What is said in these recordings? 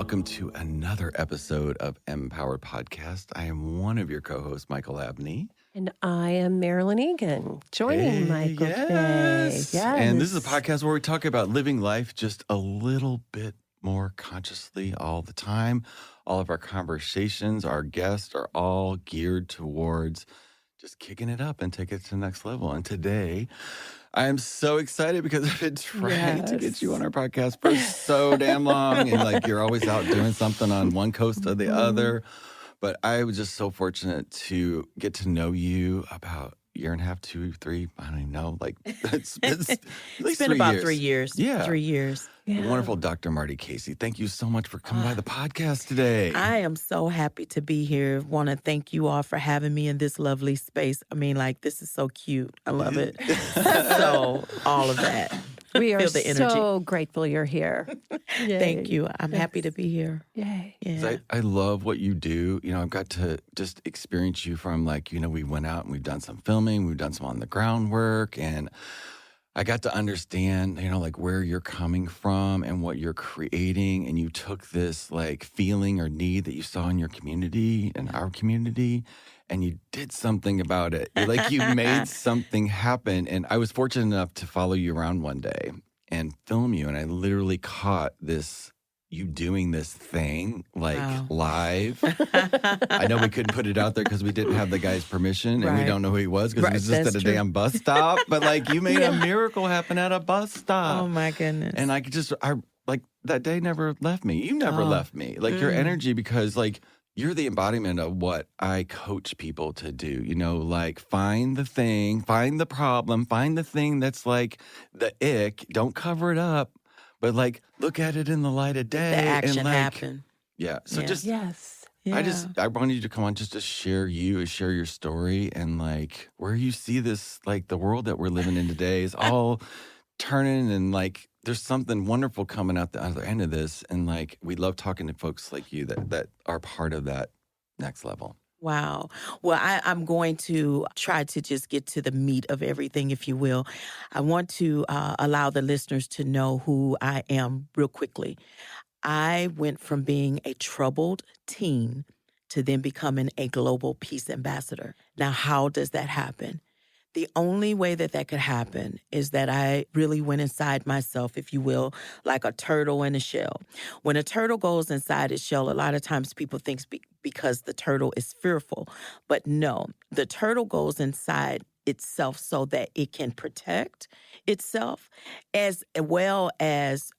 welcome to another episode of Empowered Podcast. I am one of your co-hosts, Michael Abney. And I am Marilyn Egan, joining Michael today. Yes. And this is a podcast where we talk about living life just a little bit more consciously all the time. All of our conversations, our guests are all geared towards just kicking it up and take it to the next level. And today, I am so excited because I've been trying to get you on our podcast for so damn long. And you're always out doing something on one coast or the other. But I was just so fortunate to get to know you about a year and a half, 2, 3, I don't even know. It's at least it's been about 3 years. Yeah. 3 years. Yeah. Wonderful Dr. Marty Casey. Thank you so much for coming by the podcast today. I am so happy to be here. Want to thank you all for having me in this lovely space. I mean, this is so cute. I love it. So, all of that. We are Feel the energy. So grateful you're here. Thank you. I'm happy to be here. Yay. Yeah. I love what you do. I've got to just experience you from we went out and we've done some filming, we've done some on the ground work, and I got to understand, where you're coming from and what you're creating. And you took this feeling or need that you saw in your community and our community, and you did something about it. You made something happen. And I was fortunate enough to follow you around one day and film you. And I literally caught you doing this thing Wow. live. I know we couldn't put it out there because we didn't have the guy's permission, and we Right. don't know who he was because he was just That's at a true. damn bus stop. But you made a miracle happen at a bus stop. Oh, my goodness. And that day never left me. You never left me. Your energy, because you're the embodiment of what I coach people to do. Find the thing, find the problem, find the thing that's the ick. Don't cover it up. But look at it in the light of day. The action and happen. Yeah. So Yeah. just, Yes. Yeah. I wanted you to come on just to share your story and where you see this, the world that we're living in today is all turning, and there's something wonderful coming out the other end of this. And we love talking to folks like you that are part of that next level. Wow. Well, I'm going to try to just get to the meat of everything, if you will. I want to allow the listeners to know who I am real quickly. I went from being a troubled teen to then becoming a global peace ambassador. Now, how does that happen? The only way that could happen is that I really went inside myself, if you will, like a turtle in a shell. When a turtle goes inside its shell, a lot of times people think because the turtle is fearful. But no, the turtle goes inside itself so that it can protect itself, as well as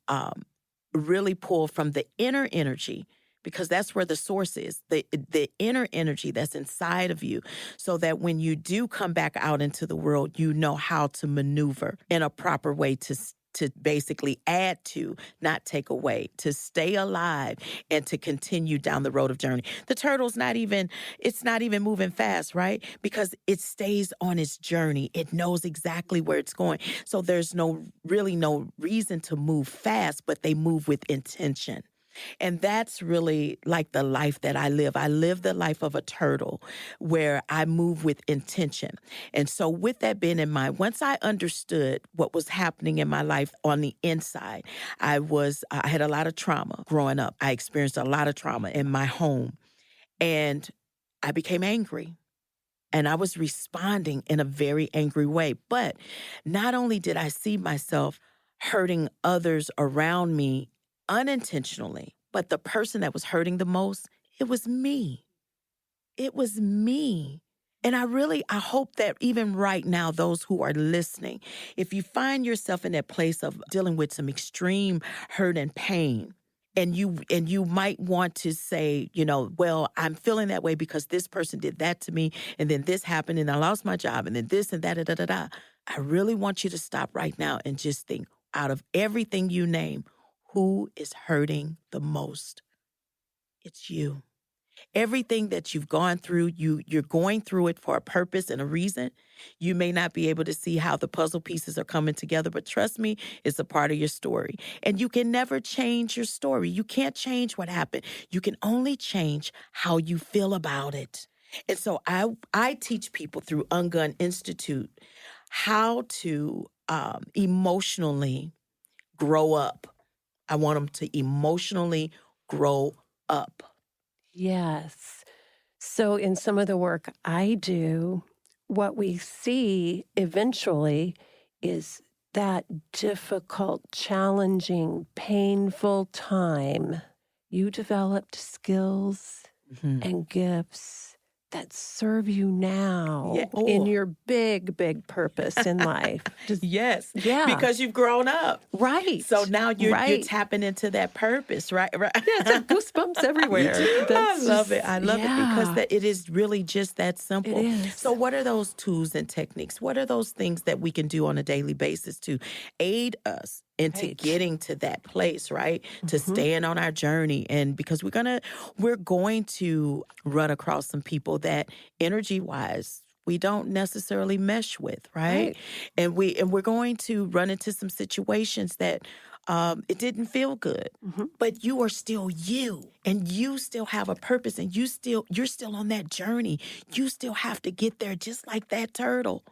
really pull from the inner energy, because that's where the source is, the inner energy that's inside of you, so that when you do come back out into the world, you know how to maneuver in a proper way to basically add to, not take away, to stay alive and to continue down the road of journey. The turtle's not even moving fast, right? Because it stays on its journey. It knows exactly where it's going. So there's really no reason to move fast, but they move with intention. And that's really the life that I live. I live the life of a turtle where I move with intention. And so with that being in mind, once I understood what was happening in my life on the inside, I had a lot of trauma growing up. I experienced a lot of trauma in my home, and I became angry. And I was responding in a very angry way. But not only did I see myself hurting others around me unintentionally, but the person that was hurting the most, it was me. It was me. And I hope that even right now, those who are listening, if you find yourself in that place of dealing with some extreme hurt and pain, and you might want to say, well, I'm feeling that way because this person did that to me, and then this happened, and I lost my job, and then this and that, I really want you to stop right now and just think, out of everything you name, who is hurting the most? It's you. Everything that you've gone through, you're going through it for a purpose and a reason. You may not be able to see how the puzzle pieces are coming together, but trust me, it's a part of your story. And you can never change your story. You can't change what happened. You can only change how you feel about it. And so I teach people through UnGUN Institute how to emotionally grow up. I want them to emotionally grow up. Yes. So in some of the work I do, what we see eventually is that difficult, challenging, painful time. You developed skills and gifts that serve you now Yeah. in Oh. your big, big purpose in life. Yes, Yeah. because you've grown up. Right. So now you're right. tapping into that purpose, right? Yeah, it's goosebumps everywhere. I love it. I love it because yeah. it is really just that simple. It is. So what are those tools and techniques? What are those things that we can do on a daily basis to aid us into Right. getting to that place, right? To staying on our journey. And because we're going to run across some people that energy-wise we don't necessarily mesh with, right? And we're going to run into some situations that it didn't feel good. But you are still you, and you still have a purpose, and you're still on that journey. You still have to get there just like that turtle.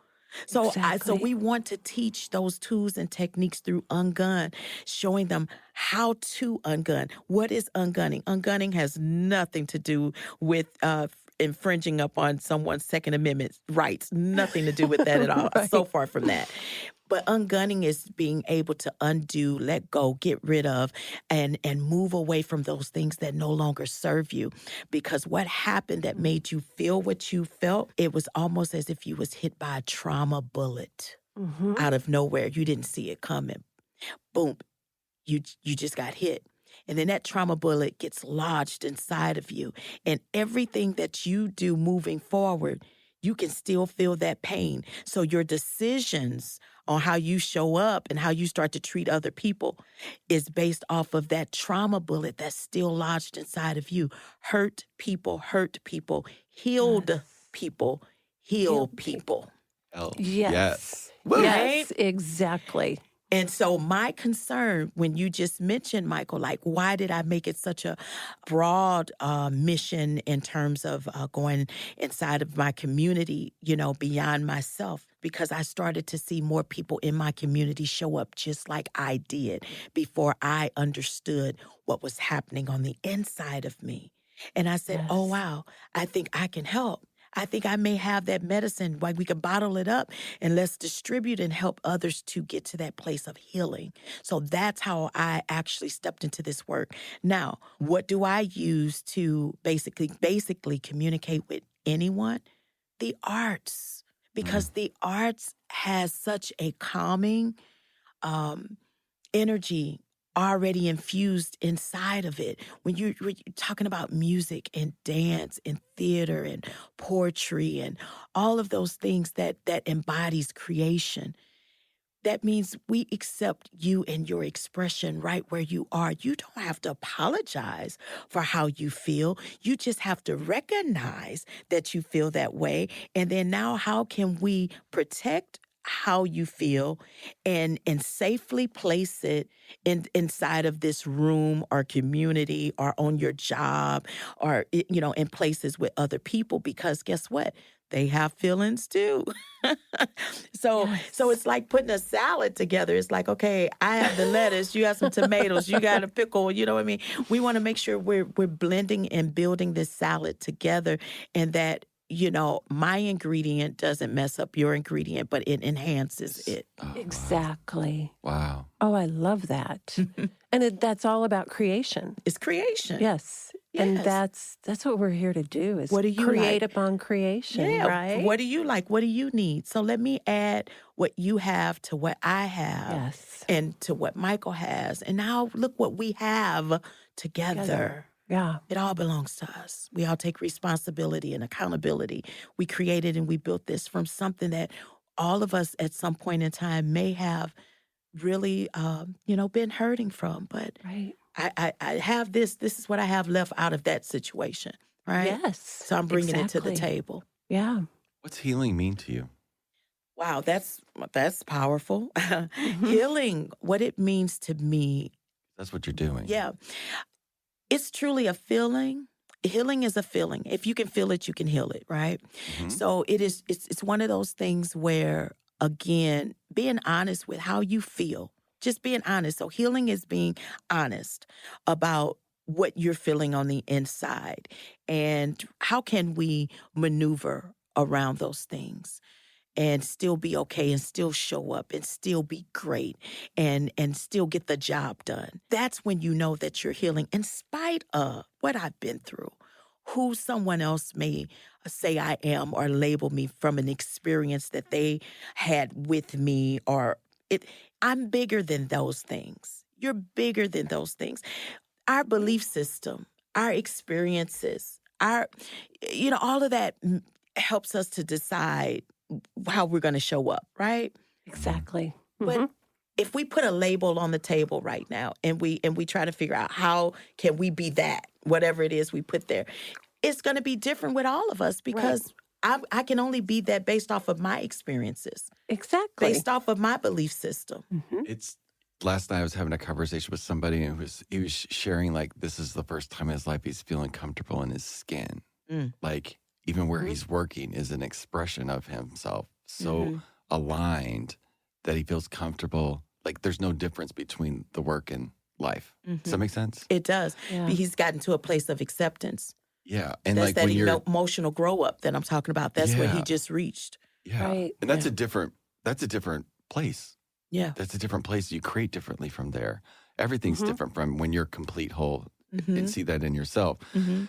So Exactly. we want to teach those tools and techniques through UnGUN, showing them how to ungun. What is ungunning? Ungunning has nothing to do with infringing upon someone's Second Amendment rights. Nothing to do with that at all. Right. So far from that. But ungunning is being able to undo, let go, get rid of, and move away from those things that no longer serve you. Because what happened that made you feel what you felt, it was almost as if you was hit by a trauma bullet out of nowhere. You didn't see it coming. Boom. You just got hit. And then that trauma bullet gets lodged inside of you. And everything that you do moving forward, you can still feel that pain. So your decisions on how you show up and how you start to treat other people is based off of that trauma bullet that's still lodged inside of you. Hurt people, healed people, heal people. Oh, Yes. Woo. Yes, exactly. And so my concern when you just mentioned, Michael, like, why did I make it such a broad mission in terms of going inside of my community, beyond myself? Because I started to see more people in my community show up just like I did before I understood what was happening on the inside of me. And I said, oh, wow, I think I can help. I think I may have that medicine. Like, we can bottle it up and let's distribute and help others to get to that place of healing. So that's how I actually stepped into this work. Now, what do I use to basically communicate with anyone? The arts, because the arts has such a calming energy already infused inside of it. When you're talking about music and dance and theater and poetry and all of those things that embodies creation, that means we accept you and your expression right where you are. You don't have to apologize for how you feel. You just have to recognize that you feel that way. And then now, how can we protect how you feel and safely place it inside of this room or community or on your job or, in places with other people? Because guess what? They have feelings too. So it's like putting a salad together. It's like, okay, I have the lettuce, you have some tomatoes, you got a pickle, you know what I mean? We want to make sure we're blending and building this salad together, and that, my ingredient doesn't mess up your ingredient, but it enhances it. Oh, Exactly. Wow. Oh, I love that. And that's all about creation. It's creation. Yes. And that's what we're here to do, is What do you create like? upon creation, right? What do you like? What do you need? So let me add what you have to what I have, Yes. and to what Michael has. And now look what we have together. Yeah. It all belongs to us. We all take responsibility and accountability. We created and we built this from something that all of us at some point in time may have really, been hurting from. But Right. I have this. This is what I have left out of that situation, right? Yes. So I'm bringing it to the exactly. table. Yeah. What's healing mean to you? Wow, that's powerful. Healing, what it means to me, That's what you're doing. yeah, it's truly a feeling. Healing is a feeling. If you can feel it, you can heal it, right? So it's one of those things where, again, being honest with how you feel, just being honest. So healing is being honest about what you're feeling on the inside, and how can we maneuver around those things and still be okay and still show up and still be great and still get the job done. That's when you know that you're healing in spite of what I've been through, who someone else may say I am or label me from an experience that they had with me or it. I'm bigger than those things. You're bigger than those things. Our belief system, our experiences, all of that helps us to decide how we're going to show up, right? Exactly. But if we put a label on the table right now and we try to figure out how can we be that, whatever it is we put there, it's going to be different with all of us because I can only be that based off of my experiences. Exactly. Based off of my belief system. It's last night I was having a conversation with somebody and he was sharing like this is the first time in his life he's feeling comfortable in his skin. Like even where he's working is an expression of himself so aligned that he feels comfortable. Like there's no difference between the work and life. Does that make sense? It does. Yeah. He's gotten to a place of acceptance. Yeah. And that's like that when you're emotional grow up that I'm talking about. That's what he just reached. Yeah. Right. And that's a different place. Yeah. That's a different place. You create differently from there. Everything's different from when you're complete whole and see that in yourself.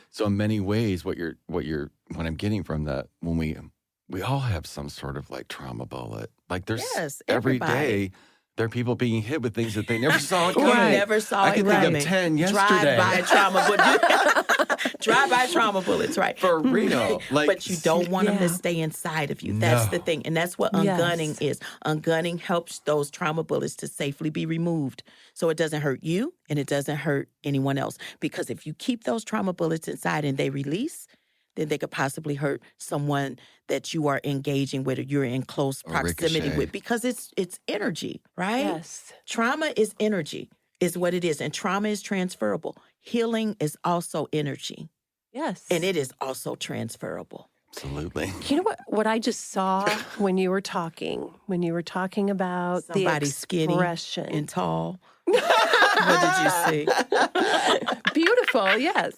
So in many ways, what I'm getting from that, when we all have some sort of like trauma bullet. Like there's every day there are people being hit with things that they never saw it coming. Never saw I it can coming. think of 10 yesterday. Drive-by trauma bullets. Drive-by trauma bullets, right. For real. Like, but you don't want them to stay inside of you. That's the thing. And that's what ungunning is. Ungunning helps those trauma bullets to safely be removed so it doesn't hurt you and it doesn't hurt anyone else. Because if you keep those trauma bullets inside and they release, then they could possibly hurt someone that you are engaging with or you're in close proximity with because it's energy, right? Yes. Trauma is energy, is what it is. And trauma is transferable. Healing is also energy. Yes. And it is also transferable. Absolutely. You know what I just saw when you were talking about Somebody the expression. Skinny and tall. What did you see? Beautiful, yes.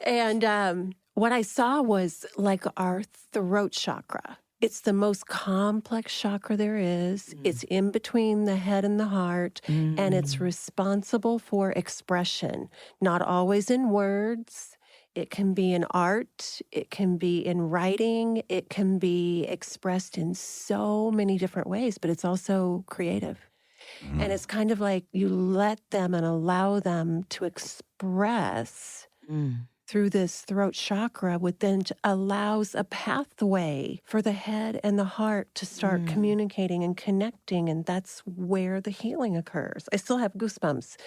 And what I saw was like our throat chakra. It's the most complex chakra there is. It's in between the head and the heart, and it's responsible for expression, not always in words. It can be in art. It can be in writing. It can be expressed in so many different ways, but it's also creative. And it's kind of like you let them and allow them to express through this throat chakra, which then allows a pathway for the head and the heart to start communicating and connecting. And that's where the healing occurs. I still have goosebumps.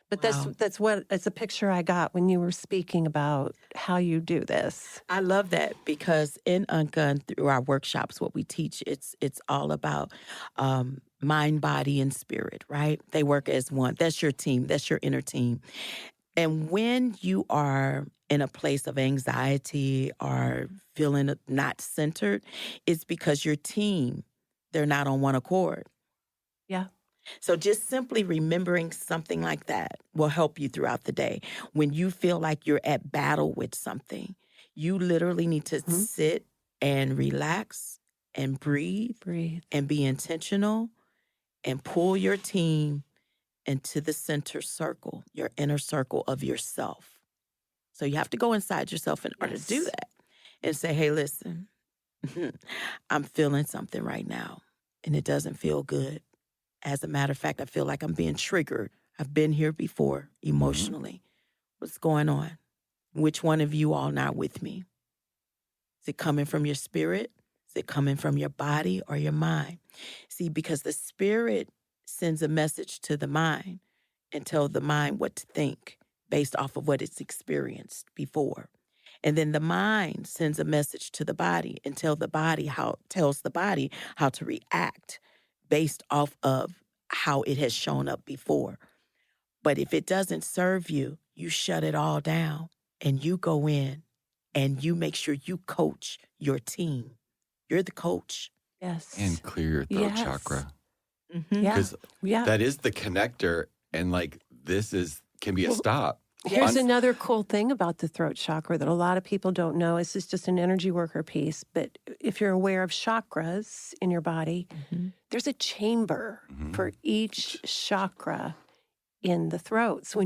But that's a picture I got when you were speaking about how you do this. I love that because in UnGUN, through our workshops, what we teach, it's all about mind, body, and spirit, right? They work as one. That's your team. That's your inner team. And when you are in a place of anxiety or feeling not centered, it's because your team, they're not on one accord. Yeah. So just simply remembering something like that will help you throughout the day. When you feel like you're at battle with something, you literally need to sit and relax and breathe and be intentional and pull your team into the center circle, your inner circle of yourself. So you have to go inside yourself in order to do that and say, hey, listen, I'm feeling something right now and it doesn't feel good. As a matter of fact, I feel like I'm being triggered. I've been here before emotionally. What's going on? Which one of you all not with me? Is it coming from your spirit? Is it coming from your body or your mind? See, because the spirit sends a message to the mind and tells the mind what to think based off of what it's experienced before. And then the mind sends a message to the body and tells the body how to react based off of how it has shown up before. But if it doesn't serve you, you shut it all down and you go in and you make sure you coach your team. You're the coach. Yes. And clear your throat chakra. Yeah. Because that is the connector. And like this can be a stop. Here's another cool thing about the throat chakra that a lot of people don't know. This is just an energy worker piece, but if you're aware of chakras in your body, there's a chamber for each chakra in the throat. So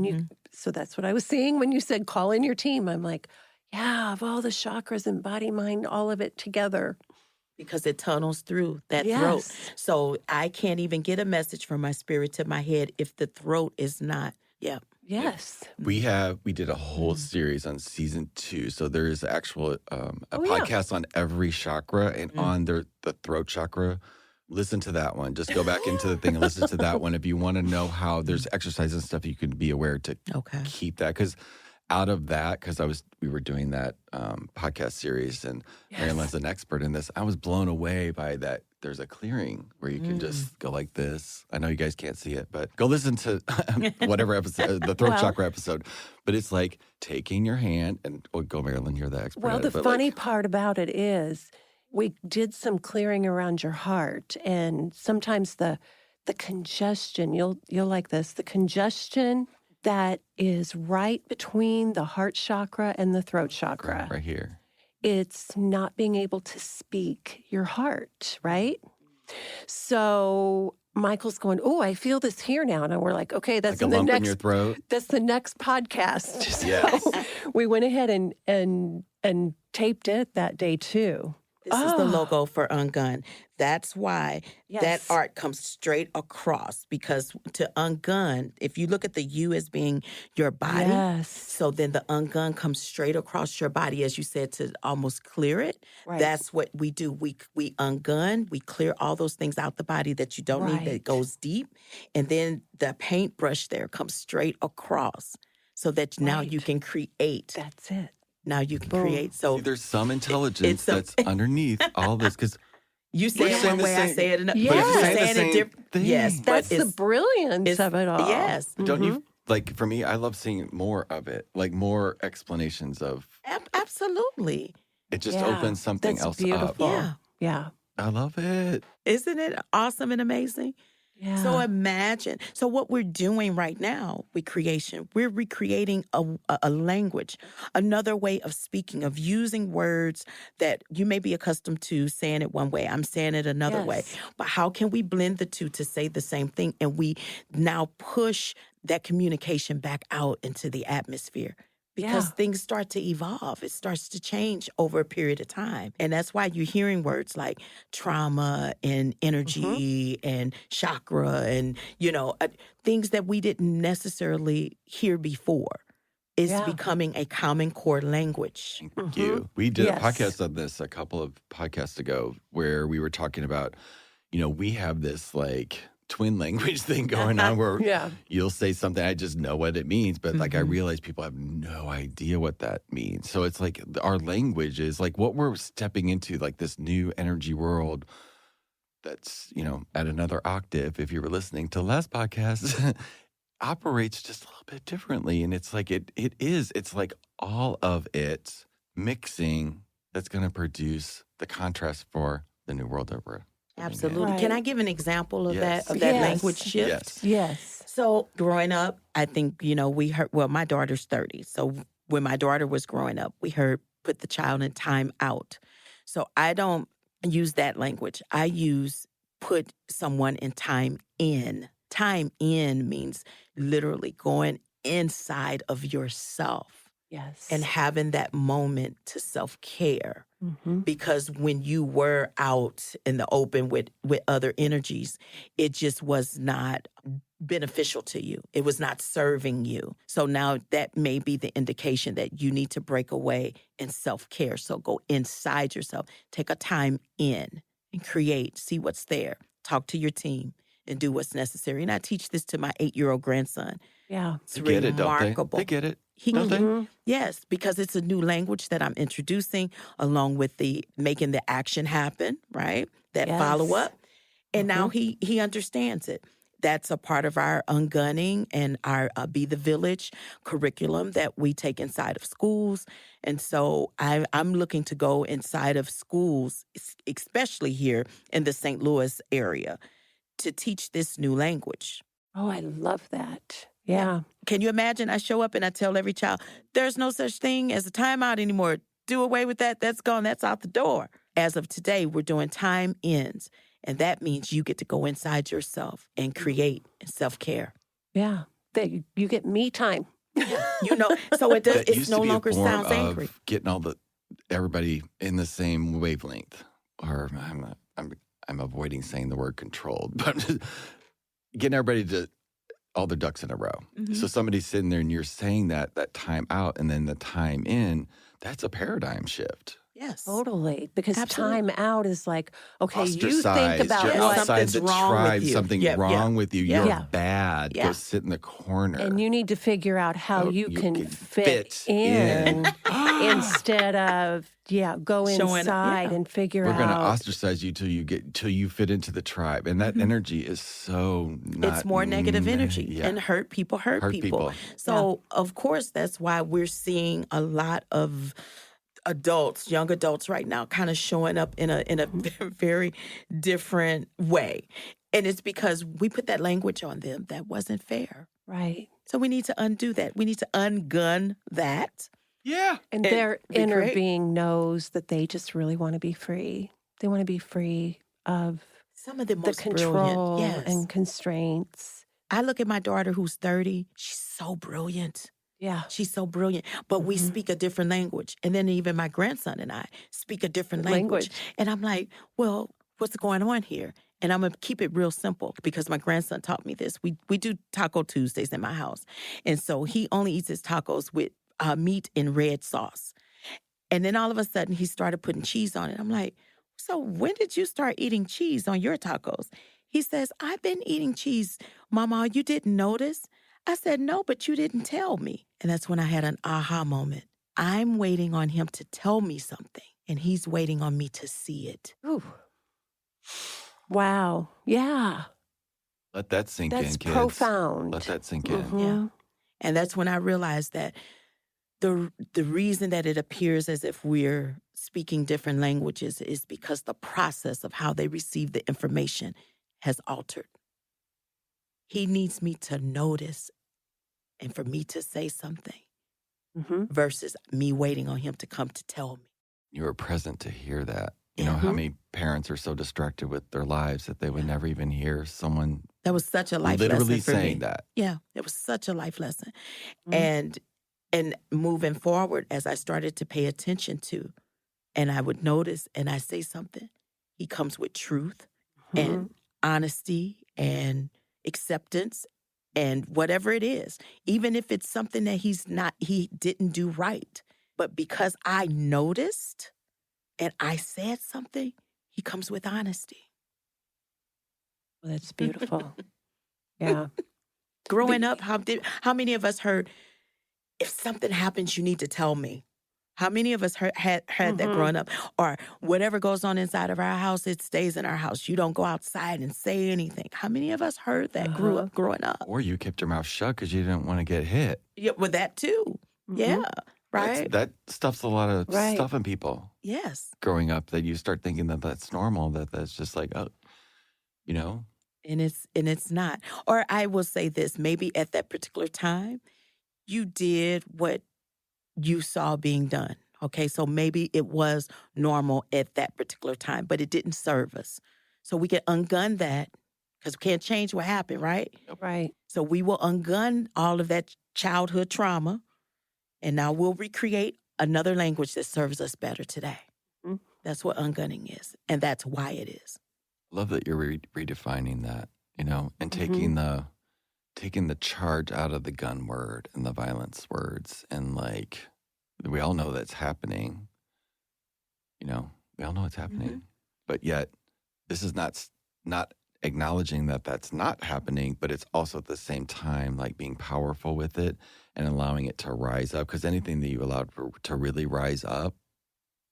so that's what I was seeing when you said call in your team. I'm like, yeah, of all the chakras and body, mind, all of it together. Because it tunnels through that throat. So I can't even get a message from my spirit to my head if the throat is not. Yes. We did a whole series on season 2. So there is actual podcast on every chakra and on the throat chakra. Listen to that one. Just go back into the thing and listen to that one if you want to know how there's exercises and stuff you can be aware to keep that. Because out of that, because we were doing that podcast series, and Marilyn's an expert in this. I was blown away by that. There's a clearing where you can just go like this. I know you guys can't see it, but go listen to whatever episode, the throat chakra episode. But it's like taking your hand and go, Marilyn, you're the expert. Well, the funny part about it is we did some clearing around your heart, and sometimes the congestion, you'll like this, the congestion that is right between the heart chakra and the throat chakra. Right here. It's not being able to speak your heart, right? So Michael's going, oh, I feel this here now. And we're like, okay, that's like a lump in your throat. That's the next podcast. Yes. So we went ahead and taped it that day too. This is the logo for UnGUN. That's why that art comes straight across, because to UnGUN, if you look at the U as being your body, so then the UnGUN comes straight across your body, as you said, to almost clear it. Right. That's what we do. We UnGUN, we clear all those things out the body that you don't need, that goes deep. And then the paintbrush there comes straight across so that now you can create. That's it. Now you can create. So there's some intelligence that's underneath all this, because you say it one way, I say it another. Yes. But you're saying it different. Yes, that's the brilliance of it all. Yes. Don't you, like, for me, I love seeing more of it, like more explanations of. Absolutely. It just opens something else beautiful. up. Yeah. I love it. Isn't it awesome and amazing? Yeah. So imagine. So what we're doing right now with creation, we're recreating a language, another way of speaking, of using words that you may be accustomed to saying it one way. I'm saying it another way. But how can we blend the two to say the same thing? And we now push that communication back out into the atmosphere. Because things start to evolve. It starts to change over a period of time. And that's why you're hearing words like trauma and energy and chakra and, things that we didn't necessarily hear before. Is becoming a common core language. Thank you. We did a podcast on this a couple of podcasts ago where we were talking about, we have this like twin language thing going on where you'll say something, I just know what it means, but like I realize people have no idea what that means. So it's like our language is like what we're stepping into, like this new energy world that's, at another octave, if you were listening to last podcast, operates just a little bit differently. And it's like it's like all of it mixing that's going to produce the contrast for the new world that we're. Absolutely. Right. Can I give an example of that language shift? Yes. So growing up, I think, we heard, my daughter's 30. So when my daughter was growing up, we heard put the child in time out. So I don't use that language. I use put someone in time in. Time in means literally going inside of yourself. Yes. And having that moment to self-care. Because when you were out in the open with other energies, it just was not beneficial to you. It was not serving you. So now that may be the indication that you need to break away in self-care. So go inside yourself, take a time in and create, see what's there, talk to your team and do what's necessary. And I teach this to my 8-year-old grandson. Yeah. It's remarkable. They get it. Yes, because it's a new language that I'm introducing along with the making the action happen, right? That follow-up. And now he understands it. That's a part of our ungunning and our Be the Village curriculum that we take inside of schools. And so I'm looking to go inside of schools, especially here in the St. Louis area, to teach this new language. Oh, I love that. Yeah. Can you imagine? I show up and I tell every child, there's no such thing as a timeout anymore. Do away with that. That's gone. That's out the door. As of today, we're doing time ends. And that means you get to go inside yourself and create self-care. Yeah. You get me time. You know, so it does. That It's used no to be a longer form sounds angry. of getting everybody in the same wavelength. Or I'm avoiding saying the word controlled, but getting everybody to all their ducks in a row. Mm-hmm. So somebody's sitting there and you're saying that time out and then the time in, that's a paradigm shift. Yes. Totally. Because Absolutely. time out is like, okay, you Ostracized. think about You're what. outside the Something's wrong with tribe, you. something Yeah, wrong with you. yeah. You're Yeah. bad. Yeah. Go sit in the corner. And you need to figure out how you can fit in. instead of, go Showing- inside yeah. and figure We're out. going to ostracize you till you fit into the tribe. And that energy is so not. It's more negative energy. Yeah. And hurt people hurt people. So, of course, that's why we're seeing a lot of adults, young adults right now, kind of showing up in a very different way. And it's because we put that language on them that wasn't fair. Right. So we need to undo that. We need to ungun that. Yeah. And And their be inner great. being knows that they just really want to be free. They want to be free of Some of the the most control brilliant. Yes. and constraints. I look at my daughter who's 30. She's so brilliant. Yeah. She's so brilliant. But we speak a different language. And then even my grandson and I speak a different language. And I'm like, well, what's going on here? And I'm going to keep it real simple because my grandson taught me this. We do Taco Tuesdays in my house. And so he only eats his tacos with meat in red sauce. And then all of a sudden he started putting cheese on it. I'm like, so when did you start eating cheese on your tacos? He says, I've been eating cheese, Mama, you didn't notice? I said, no, but you didn't tell me. And that's when I had an aha moment. I'm waiting on him to tell me something, and he's waiting on me to see it. Ooh. Wow. Yeah. Let that sink in, That's kids. profound. Let that sink in. Mhm. Yeah. And that's when I realized that the reason that it appears as if we're speaking different languages is because the process of how they receive the information has altered. He needs me to notice and for me to say something Mhm. versus me waiting on him to come to tell me. You were present to hear that. You know how many parents are so distracted with their lives that they would never even hear someone That was such a life literally lesson for saying me. that. Yeah, it was such a life lesson. Mhm. And moving forward, as I started to pay attention to, and I would notice and I say something, he comes with truth and honesty and acceptance and whatever it is, even if it's something that he didn't do right. But because I noticed and I said something, he comes with honesty. Well, that's beautiful. Yeah. Growing up, how many of us heard, if something happens, you need to tell me? How many of us had that growing up? Or whatever goes on inside of our house, it stays in our house. You don't go outside and say anything. How many of us heard that growing up? Or you kept your mouth shut because you didn't want to get hit. Yeah, with that too. Yeah, right? That stuffs a lot of stuff in people Yes. growing up that you start thinking that that's normal, that's just like, oh, you know? And it's not. Or I will say this, maybe at that particular time, you did what you saw being done. Okay, so maybe it was normal at that particular time, but it didn't serve us. So we can ungun that because we can't change what happened, right? Right. So we will ungun all of that childhood trauma, and now we'll recreate another language that serves us better today. Mhm. That's what ungunning is, and that's why it is. Love that you're redefining that, you know, and taking the charge out of the gun word and the violence words. And like, we all know that's happening. You know, we all know it's happening. But yet, this is not acknowledging that that's not happening, but it's also at the same time like being powerful with it and allowing it to rise up. Because anything that you allow to really rise up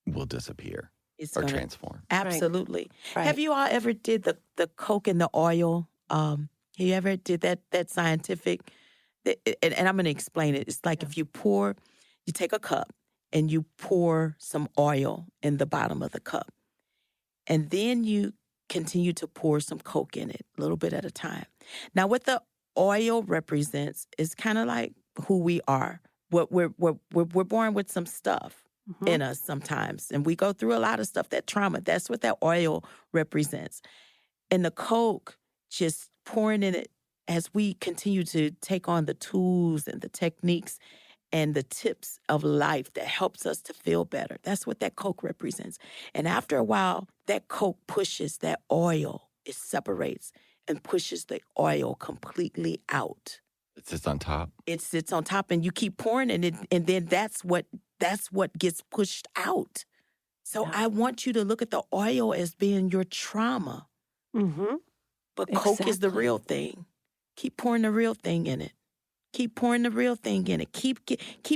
will disappear It's or gonna- transform. Absolutely. Right. Have you all ever did the Coke and the oil? You ever did that scientific? And I'm going to explain it. It's like if you take a cup and you pour some oil in the bottom of the cup, and then you continue to pour some Coke in it, a little bit at a time. Now, what the oil represents is kind of like who we are. What we're born with some stuff in us sometimes, and we go through a lot of stuff. That trauma, that's what that oil represents. And the Coke, just pouring in it as we continue to take on the tools and the techniques and the tips of life that helps us to feel better. That's what that Coke represents. And after a while, that Coke pushes that oil. It separates and pushes the oil completely out. It sits on top. It sits on top, and you keep pouring it, and then that's what gets pushed out. So I want you to look at the oil as being your trauma. But Coke is the real thing. Keep pouring the real thing in it. Keep pouring the real thing in it. Keep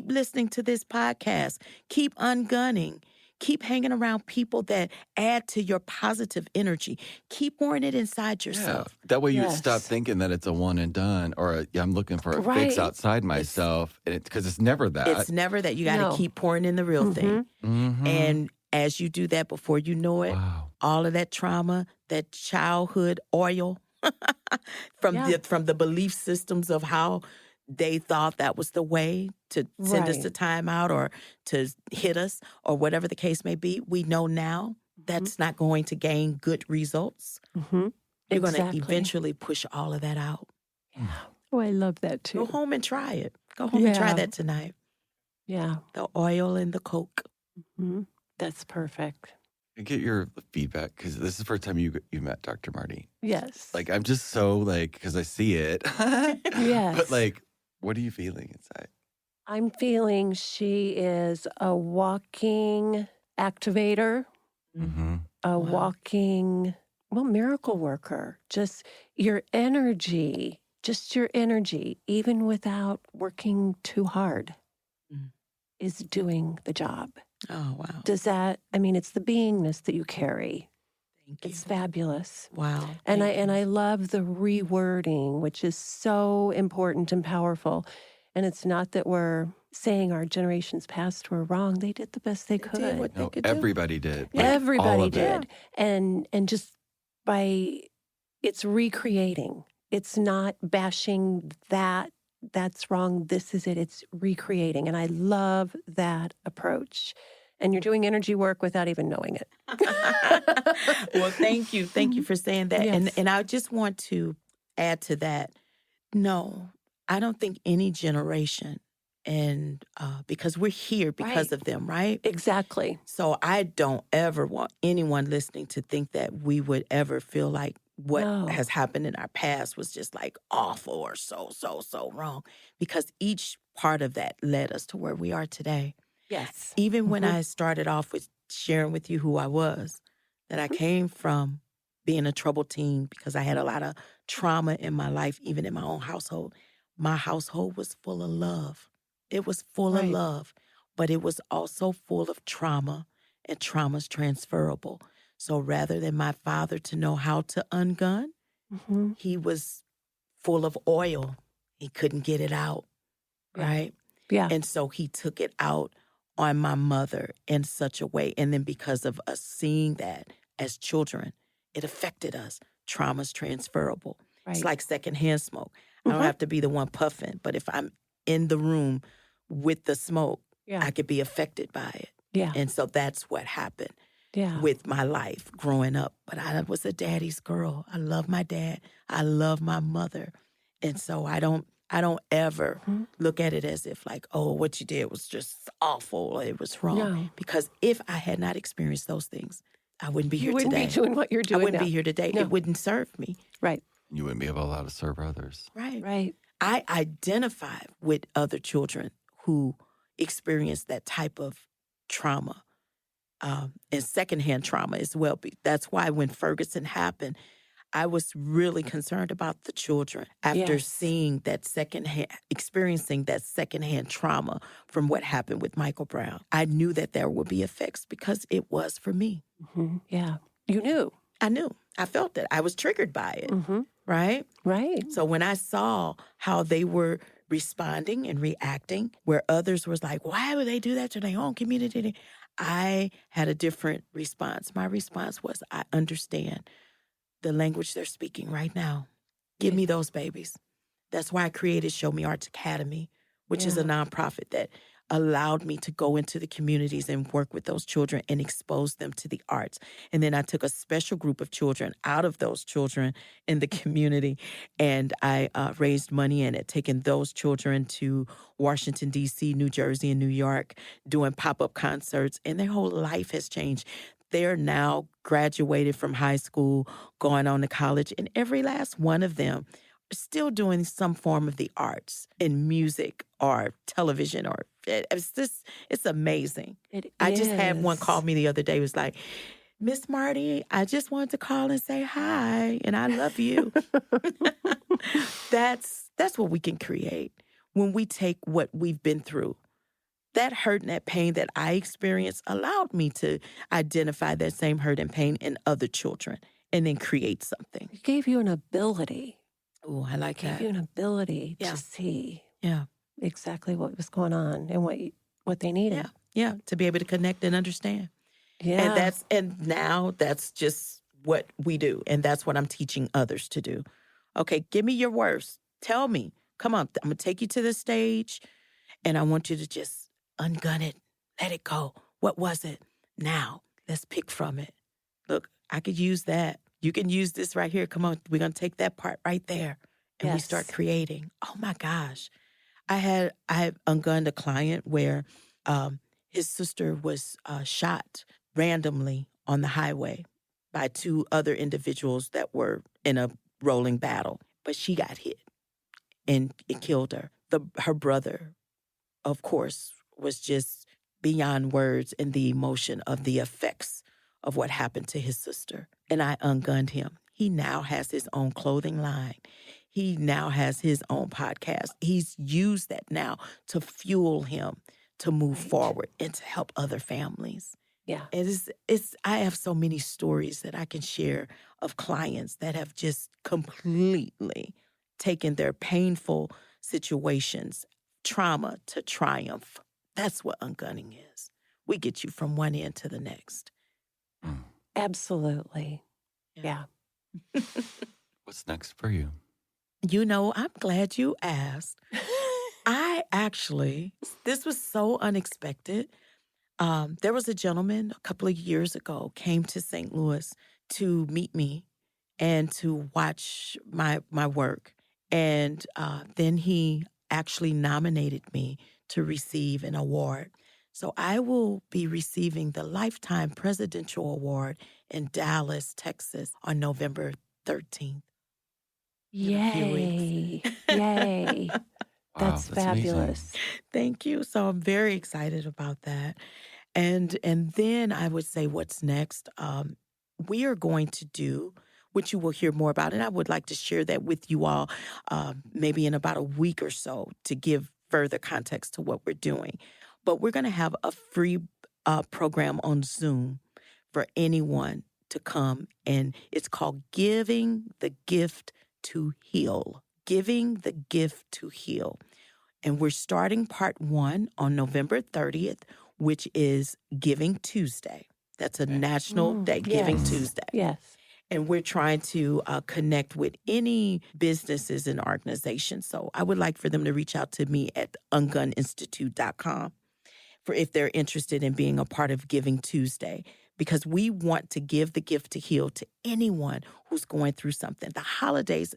listening to this podcast. Keep ungunning. Keep hanging around people that add to your positive energy. Keep pouring it inside yourself. Yeah. That way you stop thinking that it's a one and done, or I'm looking for a fix outside myself. Because it's never that. It's never that. You got to keep pouring in the real thing. And as you do that, before you know it, all of that trauma, that childhood oil from the belief systems of how they thought that was the way to send us to timeout or to hit us or whatever the case may be. We know now that's not going to gain good results. You're going to eventually push all of that out. Yeah. Oh, I love that too. Go home and try it. Go home and try that tonight. Yeah. The oil and the Coke. That's perfect. And get your feedback, because this is the first time you met Dr. Marty. Yes. Like, I'm just so, because I see it. Yes. But, what are you feeling inside? I'm feeling she is a walking activator, a walking, miracle worker. Just your energy, even without working too hard, is doing the job. Oh, wow. Does that, it's the beingness that you carry. Thank you. It's fabulous. Wow. And I love the rewording, which is so important and powerful. And it's not that we're saying our generations past were wrong. They did the best they could. Did what they could everybody did. Everybody did. And just by, it's recreating. It's not bashing that's wrong, this is it. It's recreating. And I love that approach. And you're doing energy work without even knowing it. Well, thank you. Thank you for saying that. Yes. And I just want to add to that. No, I don't think any generation, and because we're here because of them, right? Exactly. So I don't ever want anyone listening to think that we would ever feel like what has happened in our past was just awful or so wrong. Because each part of that led us to where we are today. Yes. Even when I started off with sharing with you who I was, that I came from being a troubled teen because I had a lot of trauma in my life, even in my own household. My household was full of love. It was full of love, but it was also full of trauma, and trauma's transferable. So rather than my father to know how to ungun, he was full of oil. He couldn't get it out, right? Yeah. And so he took it out on my mother in such a way. And then because of us seeing that as children, it affected us. Trauma's transferable. Right. It's like secondhand smoke. I don't have to be the one puffing, but if I'm in the room with the smoke, I could be affected by it. Yeah. And so that's what happened with my life growing up. But I was a daddy's girl. I love my dad. I love my mother. And so I don't ever look at it as if what you did was just awful or it was wrong. No. Because if I had not experienced those things, I wouldn't be here today. You wouldn't be doing what you're doing I wouldn't now. be here today. No. It wouldn't serve me. Right. You wouldn't be allowed to serve others. Right. I identify with other children who experience that type of trauma and secondhand trauma as well. That's why when Ferguson happened, I was really concerned about the children after seeing that experiencing that secondhand trauma from what happened with Michael Brown. I knew that there would be effects because it was for me. Yeah. You knew. I knew. I felt it. I was triggered by it. Right? Right. So when I saw how they were responding and reacting, where others was like, why would they do that to their own community? I had a different response. My response was, I understand the language they're speaking right now. Give me those babies. That's why I created Show Me Arts Academy, which is a Yeah. nonprofit that allowed me to go into the communities and work with those children and expose them to the arts. And then I took a special group of children out of those children in the community, and I raised money and had taken those children to Washington, D.C., New Jersey, and New York, doing pop-up concerts, and their whole life has changed. They're now graduated from high school, going on to college, and every last one of them still doing some form of the arts in music or television or it's amazing. It I just had one is. call me the other day. It was like, Miss Marty, I just wanted to call and say hi and I love you. That's what we can create when we take what we've been through. That hurt and that pain that I experienced allowed me to identify that same hurt and pain in other children and then create something. It gave you an ability. Oh, I like Gave that. you an ability Yeah. to see Yeah. exactly what was going on and what they needed. Yeah. To be able to connect and understand. Yeah. And now that's just what we do. And that's what I'm teaching others to do. Okay, give me your worst. Tell me. Come on. I'm going to take you to the stage and I want you to just ungun it. Let it go. What was it? Now, let's pick from it. Look, I could use that. You can use this right here. Come on. We're going to take that part right there. And we start Yes. creating. Oh my gosh. I have ungunned a client where his sister was shot randomly on the highway by two other individuals that were in a rolling battle. But she got hit and it killed her. Her brother, of course, was just beyond words in the emotion of the effects of what happened to his sister. And I ungunned him. He now has his own clothing line. He now has his own podcast. He's used that now to fuel him to move Right. forward and to help other families. Yeah. I have so many stories that I can share of clients that have just completely taken their painful situations, trauma to triumph. That's what ungunning is. We get you from one end to the next. Mm. Absolutely. Yeah. What's next for you? You know, I'm glad you asked. This was so unexpected. There was a gentleman a couple of years ago came to St. Louis to meet me and to watch my work. And then he actually nominated me to receive an award. So I will be receiving the Lifetime Presidential Award in Dallas, Texas on November 13th. In a few weeks. Yay. Yay. Wow, That's that's amazing. fabulous. Thank you. So I'm very excited about that. And then I would say what's next. We are going to do, which you will hear more about, and I would like to share that with you all maybe in about a week or so to give further context to what we're doing. But we're going to have a free program on Zoom for anyone to come, and it's called Giving the Gift to Heal. Giving the Gift to Heal. And we're starting part 1 on November 30th, which is Giving Tuesday. That's a national day, Giving Yes. Tuesday. Yes. And we're trying to connect with any businesses and organizations. So I would like for them to reach out to me at UnGUNInstitute.com for if they're interested in being a part of Giving Tuesday, because we want to give the gift to heal to anyone who's going through something. The holidays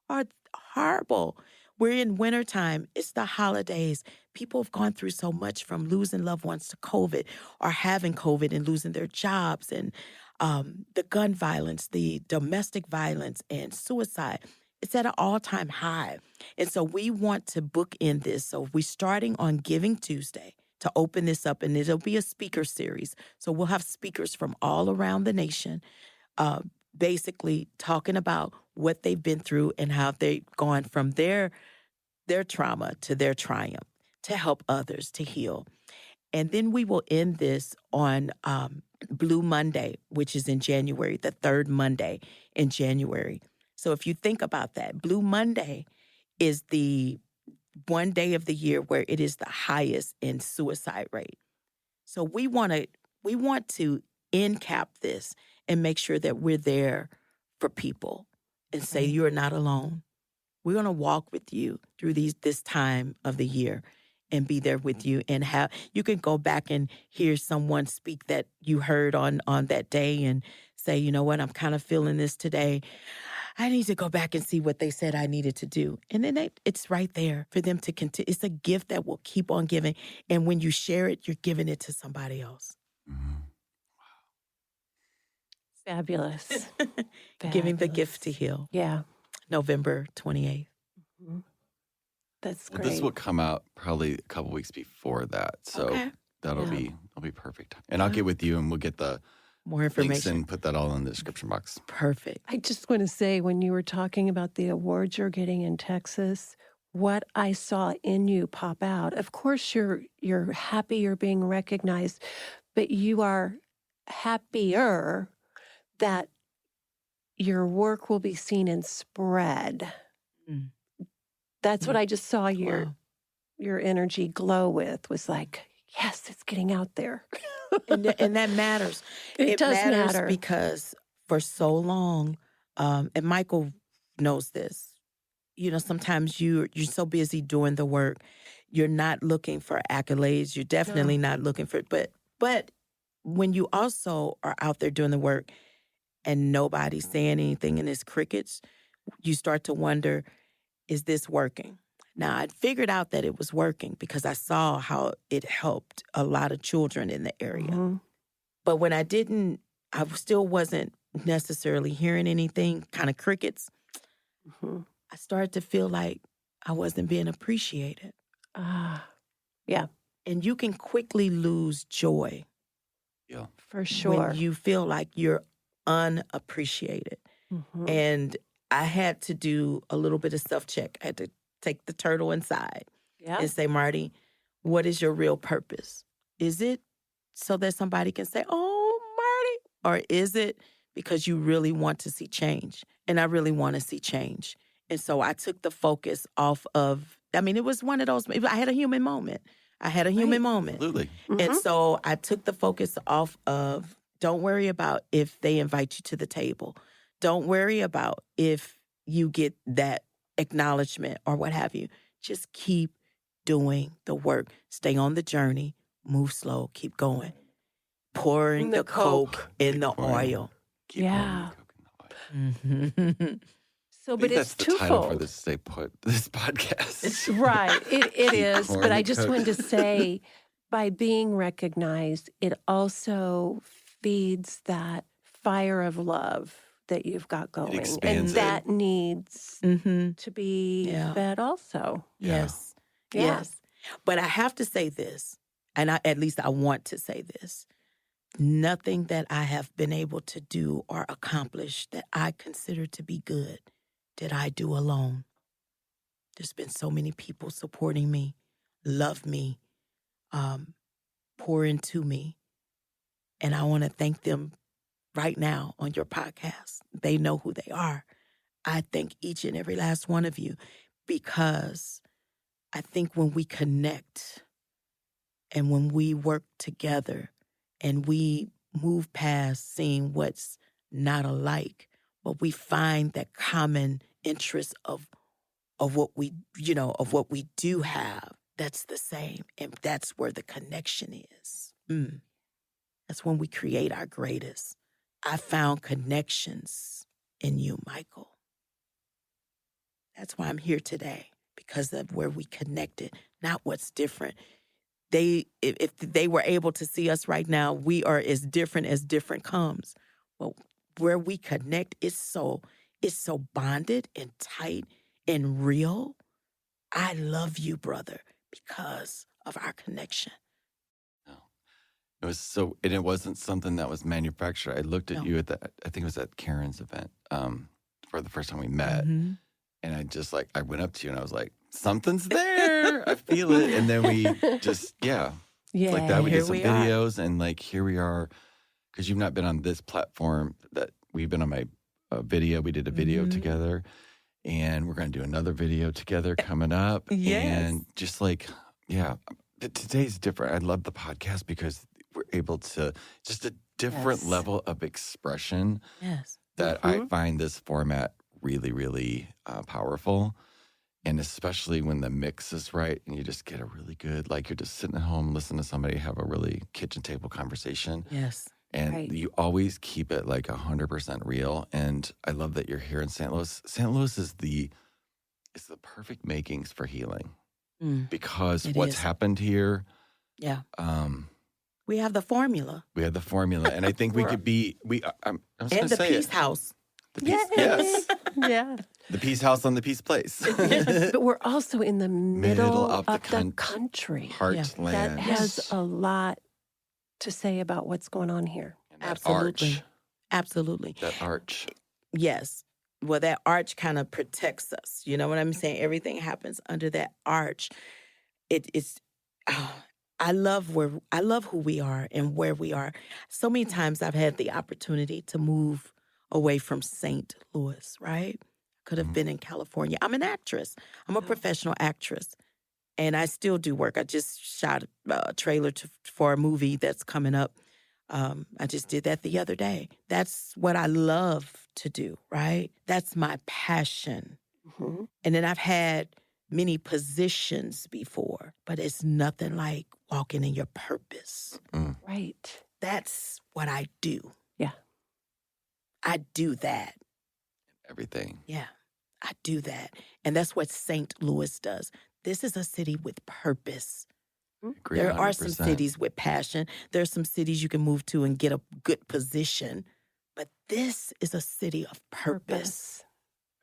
are horrible. We're in wintertime. It's the holidays. People have gone through so much, from losing loved ones to COVID, or having COVID and losing their jobs, and the gun violence, the domestic violence, and suicide. It's at an all-time high. And so we want to bookend this. So we're starting on Giving Tuesday to open this up, and it'll be a speaker series. So we'll have speakers from all around the nation, basically talking about what they've been through and how they've gone from their trauma to their triumph to help others to heal. And then we will end this on Blue Monday, which is in January, the third Monday in January. So if you think about that, Blue Monday is the one day of the year where it is the highest in suicide rate. So we want to end cap this and make sure that we're there for people and say, you're not alone. We're going to walk with you through this time of the year and be there with you. And you can go back and hear someone speak that you heard on that day and say, you know what, I'm kind of feeling this today. I need to go back and see what they said I needed to do. And then it's right there for them to continue. It's a gift that will keep on giving. And when you share it, you're giving it to somebody else. Mm-hmm. Fabulous. Giving the Fabulous. gift to heal. Yeah. November 28th. Mhm. That's Well, great. this will come out probably a couple weeks before that. So Okay. that'll Yeah. be perfect. And I'll get with you and we'll get the More links information. and put that all in the description box. Perfect. I just want to say, when you were talking about the awards you're getting in Texas, what I saw in you pop out. Of course, you're happy you're being recognized, but you are happier that your work will be seen and spread. Mm. That's what I just saw Wow. your energy glow with, was like, yes, it's getting out there. And that matters. It does matters matter. because for so long, and Michael knows this, sometimes you're so busy doing the work, you're not looking for accolades. You're definitely not looking for it. But when you also are out there doing the work and nobody's saying anything and it's crickets, you start to wonder, is this working? Now, I'd figured out that it was working because I saw how it helped a lot of children in the area. Mhm. But when I didn't, I still wasn't necessarily hearing anything, kind of crickets. Mhm. I started to feel like I wasn't being appreciated. Yeah, And you can quickly lose joy Yeah. for sure. when you feel like you're unappreciated. Mhm. And I had to do a little bit of self-check. I had to take the turtle inside Yeah. and say, Marty, what is your real purpose? Is it so that somebody can say, oh, Marty? Or is it because you really want to see change? And I really want to see change. And so I took the focus off of, it was one of those, I had a human moment. moment. Absolutely. Mhm. And so I took the focus off of, don't worry about if they invite you to the table. Don't worry about if you get that acknowledgement or what have you. Just keep doing the work. Stay on the journey. Move slow. Keep going. Pouring The the coke in the pouring. oil. Keep Yeah. pouring the coconut oil. Mhm. So, I but think it's that's the title for twofold. this podcast. Right. It Keep is. pouring But I the just Coke. wanted to say, by being recognized, it also feeds that fire of love that you've got going. And expands it. that needs Mhm. to be Yeah. fed also. Yeah. Yes. Yeah. Yes. But I have to say this, and at least I want to say this. Nothing that I have been able to do or accomplish that I consider to be good did I do alone. There's been so many people supporting me, love me, pour into me. And I want to thank them right now on your podcast. They know who they are. I thank each and every last one of you because I think when we connect and when we work together and we move past seeing what's not alike, but we find that common interest of what we do have, that's the same. And that's where the connection is. That's when we create our greatest. I found connections in you, Michael. That's why I'm here today, because of where we connected, not what's different. If they were able to see us right now, we are as different comes. But where we connect, it's so bonded and tight and real. I love you, brother, because of our connection. It was so, and it wasn't something that was manufactured. I looked at No. you at I think it was at Karen's event for the first time we met. Mhm. And I went up to you and I was like, something's there. I feel it. And then we just, Yeah. it's like that. We Here did some we are. videos and like, here we are. Because you've not been on this platform that we've been on my video. We did a video Mhm. together and we're going to do another video together coming up. Yes. And just like, today's different. I love the podcast because we're able to, just a different Yes. level of expression Yes. that I find this format really, really powerful. And especially when the mix is right and you just get a really good, like you're just sitting at home, listening to somebody have a really kitchen table conversation. Yes. And Right. you always keep it like 100% real. And I love that you're here in St. Louis. St. Louis is the perfect makings for healing because It what's is. happened here, Yeah. um, We have the formula. we had the formula. And I think we We're- could be, I'm just going And to the say Peace it. House. The peace, yes. Yeah. The Peace House on the Peace Place. But we're also in the middle of the country. country. Heartland. That has a lot to say about what's going on here. And that Absolutely. arch. Absolutely. That arch. Yes. Well, that arch kind of protects us. You know what I'm saying? Everything happens under that arch. It's. I love who we are and where we are. So many times I've had the opportunity to move away from St. Louis. Right? Could have been in California. I'm an actress. I'm a professional actress, and I still do work. I just shot a trailer for a movie that's coming up. I just did that the other day. That's what I love to do, right? That's my passion. Mhm. And then I've had many positions before, but it's nothing like walking in your purpose. Right. That's what I do. Yeah. I do that. Everything. Yeah, I do that. And that's what St. Louis does. This is a city with purpose. Agree There are some 100%. cities with passion. There are some cities you can move to and get a good position. But this is a city of purpose.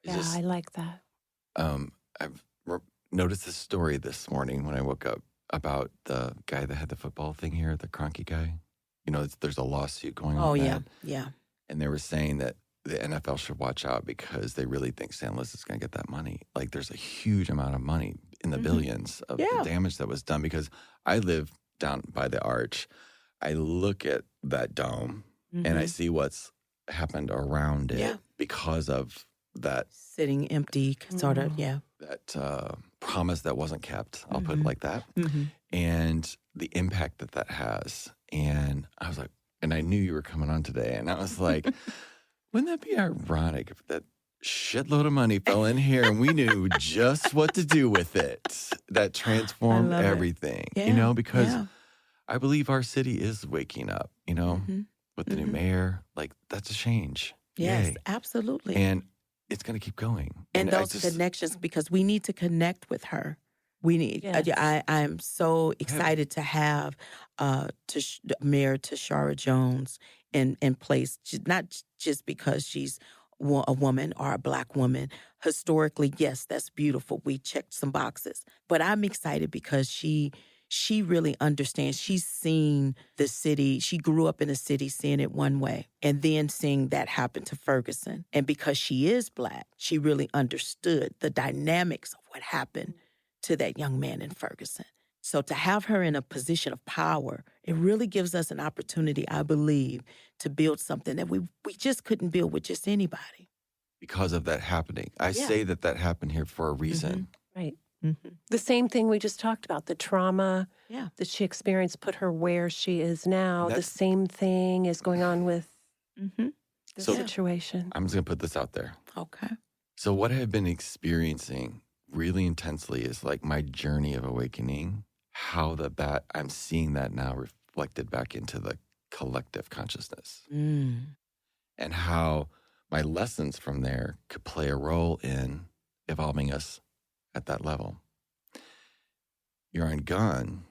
Yeah, Just- I like that. I've noticed this story this morning when I woke up about the guy that had the football thing here, the Kroenke guy. You know, there's a lawsuit going on. Oh, with yeah, that. yeah. And they were saying that the NFL should watch out because they really think St. Louis is going to get that money. Like there's a huge amount of money in the billions of Yeah. the damage that was done because I live down by the arch. I look at that dome and I see what's happened around it Yeah. because of that Sitting empty, sort of, yeah. promise that wasn't kept. I'll put it like that. Mm-hmm. And the impact that has. And I was like, and I knew you were coming on today. And I was like, wouldn't that be ironic if that shitload of money fell in here and we knew just what to do with it? That transformed I love it. everything, Yeah, you know, because yeah. I believe our city is waking up, you know, Mhm. with the new mayor. Like, that's a change. Yes, Yay. absolutely. And it's going to keep going. And I those connections, because we need to connect with her. We need. Yes. I'm so excited to have Mayor Tashara Jones in place, not just because she's a woman or a Black woman. Historically, yes, that's beautiful. We checked some boxes, but I'm excited because she really understands. She's seen the city. She grew up in a city seeing it one way and then seeing that happen to Ferguson. And because she is Black, she really understood the dynamics of what happened to that young man in Ferguson. So to have her in a position of power, it really gives us an opportunity, I believe, to build something that we just couldn't build with just anybody. because of that happening. I Yeah. say that happened here for a reason. Right. Mm-hmm. The same thing we just talked about, the trauma Yeah. that she experienced put her where she is now. The That's- same thing is going on with Mm-hmm. the So- situation. I'm just going to put this out there. Okay. So what I've been experiencing really intensely is like my journey of awakening, how that I'm seeing that now reflected back into the collective consciousness Mm. and how my lessons from there could play a role in evolving us at that level. Your UnGUN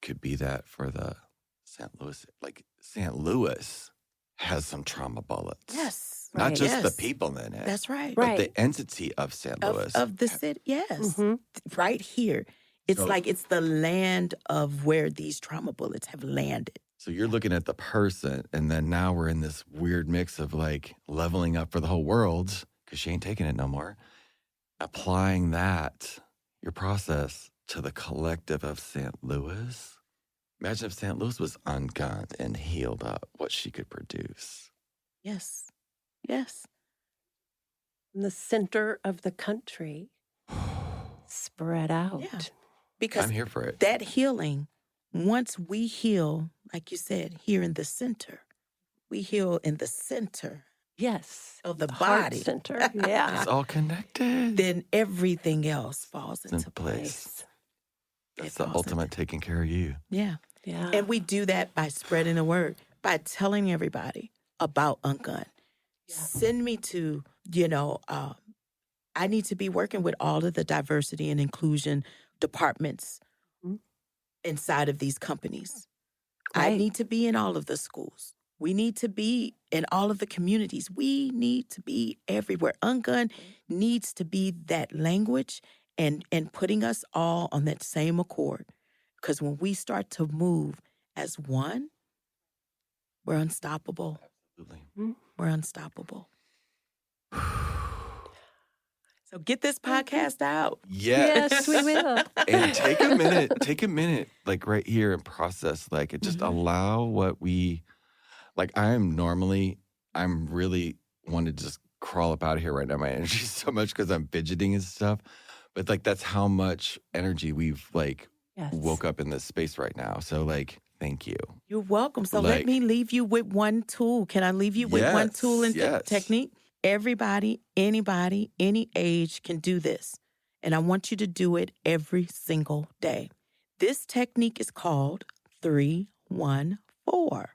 could be that for the St. Louis. Like St. Louis has some trauma bullets. Yes. Not Right. just the Yes. people in it. That's right. Right. But the entity of St. Louis. Of the city. Yes. Mhm. Right here. It's So- like it's the land of where these trauma bullets have landed. So you're looking at the person, and then now we're in this weird mix of like leveling up for the whole world because she ain't taking it no more. Applying that, your process, to the collective of St. Louis. Imagine if St. Louis was ungunned and healed up, what she could produce. Yes. Yes. In the center of the country, spread out. Yeah. Because I'm here for it. that healing, once we heal, like you said, here in the center, we heal in the center. Yes. of the Heart body, center. Yeah. It's all connected. then everything else falls It's in into place. place. That's It the falls ultimate into- taking care of you. Yeah. Yeah. And we do that by spreading the word, by telling everybody about UnGUN. Send me to, I need to be working with all of the diversity and inclusion departments Mhm. inside of these companies. I Right. need to be in all of the schools. We need to be in all of the communities. We need to be everywhere. UnGUN needs to be that language and putting us all on that same accord. Because when we start to move as one, we're unstoppable. Absolutely. We're unstoppable. So get this podcast out. Yes, we will. And take a minute, like right here and process, like it just allow what we, like I'm really want to just crawl up out of here right now. My energy so much because I'm fidgeting and stuff. But like, that's how much energy we've like Yes. woke up in this space right now. So like, thank you. You're welcome. So let Like- me leave you with one tool. Can I leave you with one Yes, tool and yes. technique? Everybody, anybody, any age can do this. And I want you to do it every single day. This technique is called 314.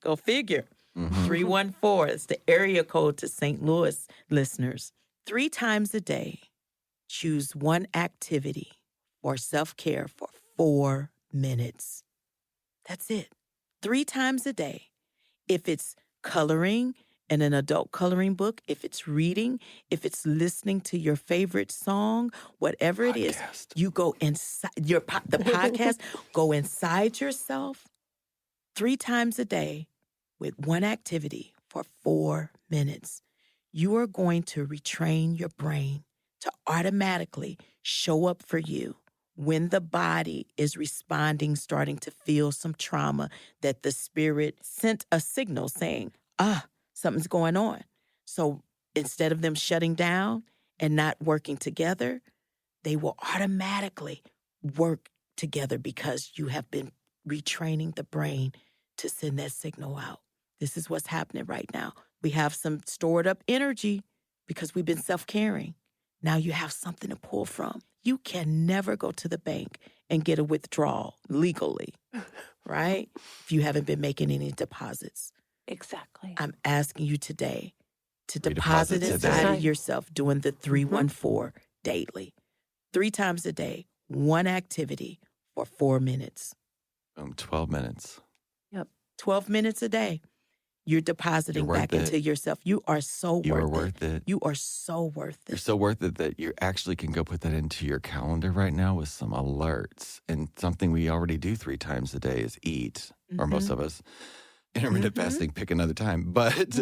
Go figure. Mhm. 314 is the area code to St. Louis listeners. 3 times a day, choose one activity for self-care for 4 minutes. That's it. 3 times a day. If it's coloring in an adult coloring book, if it's reading, if it's listening to your favorite song, whatever it is, Podcast. you go inside the podcast, go inside yourself 3 times a day with one activity for 4 minutes. You are going to retrain your brain to automatically show up for you when the body is responding, starting to feel some trauma that the spirit sent a signal saying, something's going on. So instead of them shutting down and not working together, they will automatically work together because you have been retraining the brain to send that signal out. This is what's happening right now. We have some stored up energy because we've been self-caring. Now you have something to pull from. You can never go to the bank and get a withdrawal legally, right? If you haven't been making any deposits. Exactly. I'm asking you today to Redeposit deposit inside today. of yourself doing the 314 daily. 3 times a day, one activity for 4 minutes. 12 minutes. 12 minutes a day. You're depositing You're worth back it. into yourself. You are so You worth are it. worth it. You are so worth You're it. so worth it that you actually can go put that into your calendar right now with some alerts. And something we already do 3 times a day is eat, or most of us. Intermittent fasting, pick another time. But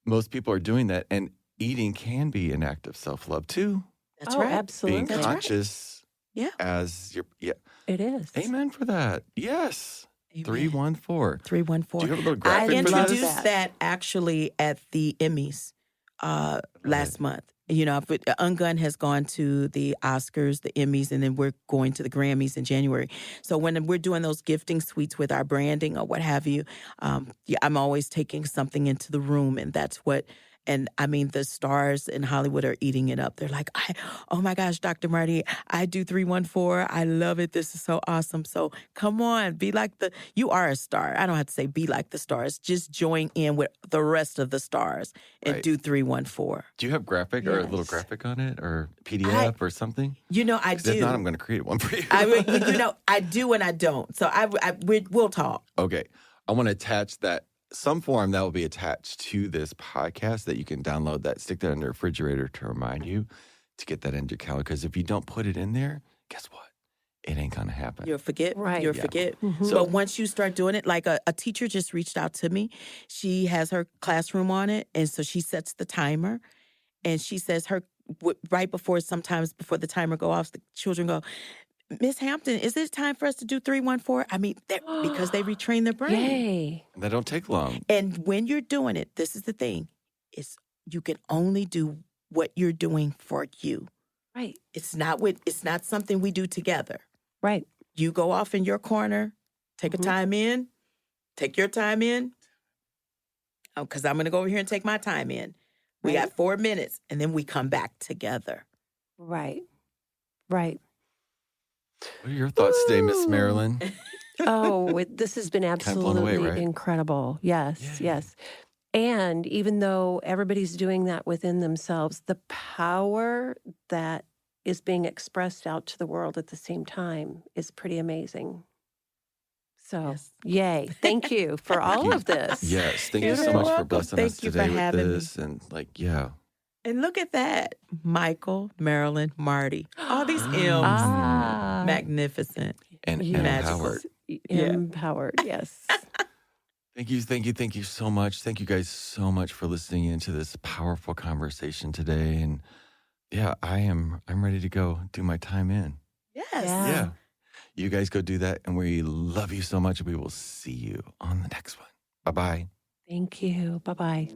most people are doing that. And eating can be an act of self-love too. That's Oh, right. absolutely. Being That's right. conscious Yeah. as your, It is. amen for that. Yes. Amen. 314. 314. Do you have a little I graphic for this? introduced that actually at the Emmys last month. You know, UnGUN has gone to the Oscars, the Emmys, and then we're going to the Grammys in January. So when we're doing those gifting suites with our branding or what have you, I'm always taking something into the room, and that's what. And I mean, the stars in Hollywood are eating it up. They're like, oh my gosh, Dr. Marty, I do 314. I love it. This is so awesome. So come on, be like you are a star. I don't have to say be like the stars. Just join in with the rest of the stars and Right. do 314. Do you have graphic or a little Yes. graphic on it or PDF or something? You know, I 'Cause do. If not, I'm going to create one for you. I do and I don't. So we'll talk. Okay. I want to attach that, some form that will be attached to this podcast that you can download that, stick that in the refrigerator to remind you to get that into your calendar. Because if you don't put it in there, guess what? It ain't going to happen. You'll forget. Right. You'll Yeah. forget. So- But once you start doing it, like a teacher just reached out to me. She has her classroom on it. And so she sets the timer. And she says right before, sometimes before the timer go off, the children go, Miss Hampton, is it time for us to do 314? I mean, because they retrain their brain. Yay. That don't take long. And when you're doing it, this is the thing, is you can only do what you're doing for you. Right. It's not something we do together. Right. You go off in your corner, take a time in, take your time in. because I'm going to go over here and take my time in. We got 4 minutes, and then we come back together. Right. What are your thoughts today, Miss Marilyn? Oh, this has been Kind of blown away, absolutely right? incredible. Yes, yes. And even though everybody's doing that within themselves, the power that is being expressed out to the world at the same time is pretty amazing. So, yay. Thank you for all of this. Yes. Thank you You're so much for welcome. blessing Thank us you for today with having me. this. And yeah. And look at that. Michael, Marilyn, Marty. All these M's. Ah. Magnificent. And magical. empowered. Empowered, yes. Thank you so much. Thank you guys so much for listening into this powerful conversation today. And yeah, I'm ready to go do my time in. Yes. Yeah. You guys go do that. And we love you so much. We will see you on the next one. Bye-bye. Thank you. Bye-bye.